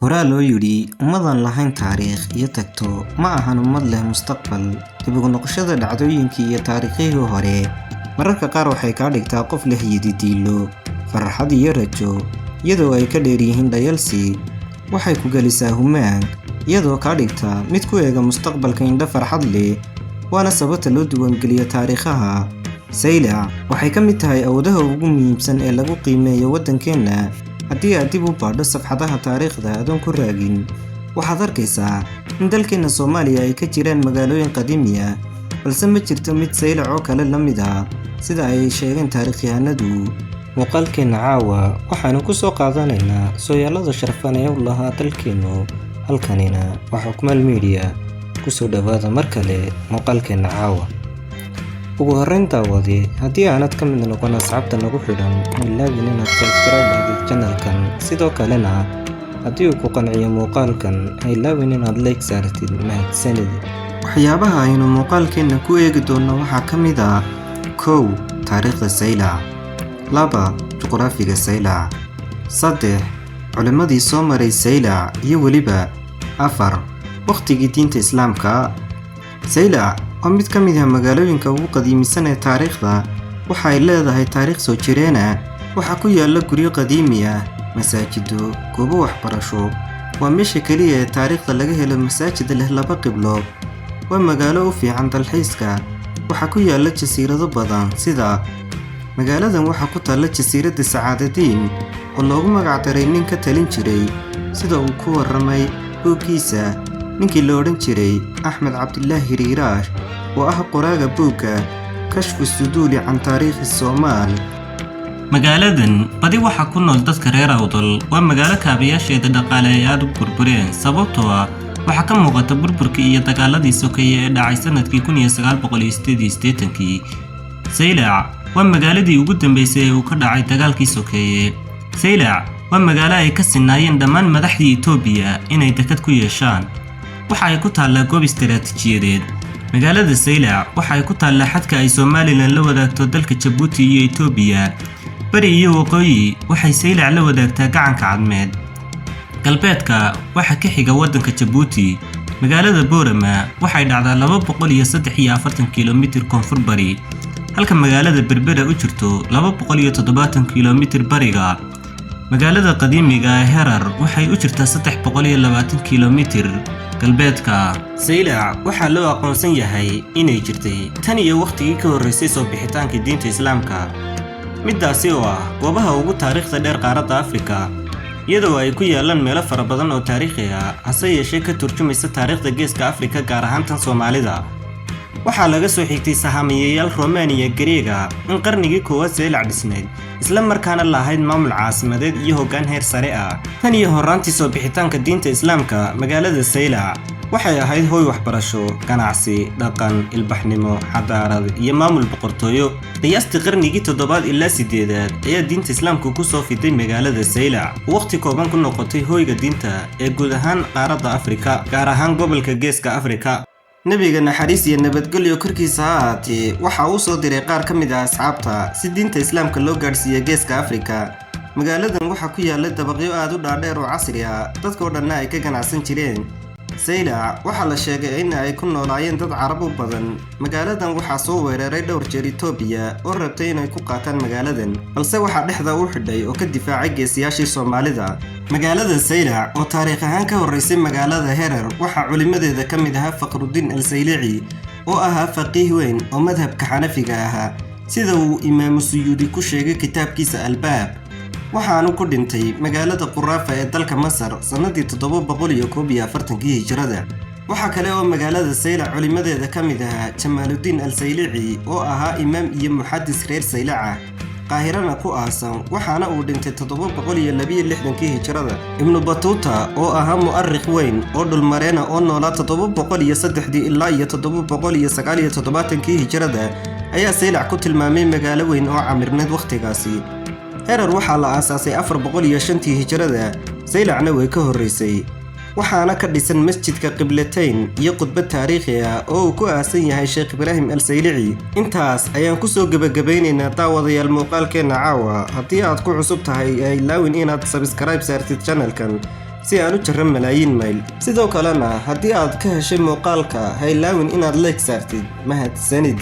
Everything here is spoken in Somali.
Horaa loo yidhi ummadan lahayn taariikh iyo tagto ma ahan ummad leh mustaqbal. Dib ugu noqoshada dhacdooyinkii iyo taariikhihii hore mararka qaar waxay ka dhigtaa qof leh yididiilo, farxad iyo rajo, iyadoo ay ka dheer yihiin dhayalsi. Waxay ku gelisaa humaan, iyadoo ka dhigta mid ku eega mustaqbalka indho farxad leh, waana sababta loo diiwaangeliyo taariikhaha. Saylac waxay ka mid tahay awoodaha ugu muhiimsan ee lagu qiimeeyo waddankeena. Haddii aad dib u baadho safxadaha taariikhda adoon ku raagin, waxaad arkaysaa in dalkeena Soomaaliya ay ka jiraan magaalooyin qadiimi ah, balse ma jirto mid Saylac oo kale la mid ah sida ay sheegeen taariikhyahanadu. Muuqaalkeena caawa waxaanu ku soo qaadanaynaa sooyaalada sharafan ee u lahaa dalkeenu. Halkanina waa Xukmaal Media. Ku soo dhawaada mar kale muuqaalkeena caawa. ugu horreyn daawade, haddii aanad ka mid noqon asxaabta nagu xidhan, ma ilaawin inaad subscribe aadid channelkan. Sidoo kalena haddii uu ku qanciyo muuqaalkan, ha ilaawin inaad like saartid. Mahadsanid. Waxyaabaha aynu muuqaalkeena ku eegi doono waxaa ka mid ah: 1. Taariikhda Saylac. 2. Juqraafiga Saylac. 3. Culimadii soo maray Saylac iyo weliba 4. Waqtigii diinta Islaamka. Saylac waa mid ka mid ah magaalooyinka ugu qadiimisan ee taariikhda. Waxa ay leedahay taariikh soo jireen ah. Waxaa ku yaalla guryo qadiimi ah, masaajido, goobo waxbarasho. Waa meesha keliya ee taariikhda laga helo masaajid leh 2 qiblo. Waa magaalo u fiican dalxiiska. Waxaa ku yaalla jasiirado badan, sida magaaladan waxaa ku taalla jasiiradda Sacaadadiin oo loogu magac daray nin ka talin jiray, sida uu ku warramay buuggiisa ninkii la odhan jiray Axmed Cabdilaahi Riiraash, oo ah qoraaga buugga Kashfu Suduuli can Taariikhi Soomaal. magaaladan badi waxaa ku nool dadka reer Awdal. waa magaalo kaabayaasheeda dhaqaale ay aad u burbureen, sababtoo ah waxaa ka muuqata burburkii iyo dagaaladii sokeeye ee dhacay sanadkii 1988. Saylac waa magaaladii ugu dambeysay ee uu ka dhacay dagaalkii sokeeye. Saylac waa magaalo ay ka sinaayeen dhammaan madaxdii Itoobiya inay dekad ku yeeshaan. waxa ay ku taallaa goob istiraatiijiyadeed. magaalada Saylac waxa ay ku taallaa xadka ay Somaliland la wadaagto dalka Djibouti iyo Itoobiya. bari iyo waqooyi waxay Saylac la wadaagtaa gacanka cadmeed. galbeedka waxa ka xiga waddanka Djibouti. magaalada Boorama waxay dhacdaa 243 kiiloomitir koonfur bari, halka magaalada Berbera u jirto 270 kiiloomitir bariga. magaalada qadiimiga ee Herar waxay u jirtaa 320 kiiloomitir galbeedka. Saylac waxaa loo aqoonsan yahay inay jirtay tan iyo waqtigii ka horreysay soo bixitaanka diinta Islaamka, midaasi oo ah goobaha ugu taariikhda dheer qaaradda Afrika, iyadoo ay ku yaalaan meelo fara badan oo taariikhi ah, hase yeeshee ka turjumaysa taariikhda Geeska Afrika, gaar ahaan tan Soomaalida. waxaa laga soo xigtay sahamiyeyaal Romaniya Greega in qarnigii 1 Saylac dhisnayd, isla markaana lahayd maamul caasimadeed iyo hoggaan heer sare ah. tan iyo horraantii soo bixitaanka diinta Islaamka, magaalada Saylac waxay ahayd hooy waxbarasho, ganacsi, dhaqan, ilbaxnimo, xadaarad iyo maamul boqortooyo. qiyaastii qarnigii 7 ilaa 8 ayaa diinta Islaamku ku soo fiday magaalada Saylac, waqti kooban ku noqotay hooyga diinta ee guud ahaan qaaradda Afrika, gaar ahaan gobolka Geeska Afrika. Nabiga naxariis iyo nabadgelyo korkiisa ha ahaatee waxa uu soo diray qaar ka mid ah asxaabta si diinta Islaamka loo gaarsiiyo Geeska Afrika. magaaladan waxaa ku yaalla dabaqyo aad u dhaadheer oo casri ah, dadkoo dhanna ay ka ganacsan jireen. Saylac waxaa la sheegay in ay ku noolaayeen dad Carab u badan. magaaladan waxaa soo weeraray dhowr jeer Itoobiya oo rabtay inay ku qaataan magaaladan, balse waxaa dhexda u xidhay oo ka difaacay geesiyaashii Soomaalida. magaalada Saylac oo taariikh ahaan ka horreysay magaalada Herar waxaa culimadeeda ka mid ahaa Faqruddin al-Saylici, oo ahaa faqiih weyn oo madhabka Xanafiga ahaa, sida uu Imaamu Suyuudi ku sheegay kitaabkiisa Albaab. waxaanu ku dhintay magaalada Quraafa ee dalka Masar sanadii 741 hijrada. waxaa kale oo magaalada Saylac culimadeeda ka mid ahaa Jamaaluddin al-Saylici, oo ahaa imaam iyo muxaddis reer Saylac ah, qaahirana ku aasan, waxaana uu dhintay 762 hijrada. Ibnu Batuuta oo ahaa mu'arrikh weyn oo dhulmareena oo noolaa 703 ilaa 779 hijrada, ayaa Saylac ku tilmaamay magaalo weyn oo camirneed waqtigaasi. Herar waxaa la aasaasay 405 hijrada. Saylacna way ka horreysay, waxaana ka dhisan masjidka Qiblatayn iyo qudbad taariikhi ah oo uu ku aasan yahay Sheekh Ibraahim al-Saylici. intaas ayaan ku soo gabagabeynaynaa daawadayaal muuqaalkeena caawa. haddii aad ku cusub tahay, ha ilaawin inaad subscribe saartid channelkan. si aan u jarro malaayiin mayl. Sidoo kalena haddii aad ka heshay muuqaalka ha ilaawin inaad like saartid. Mahadsanid.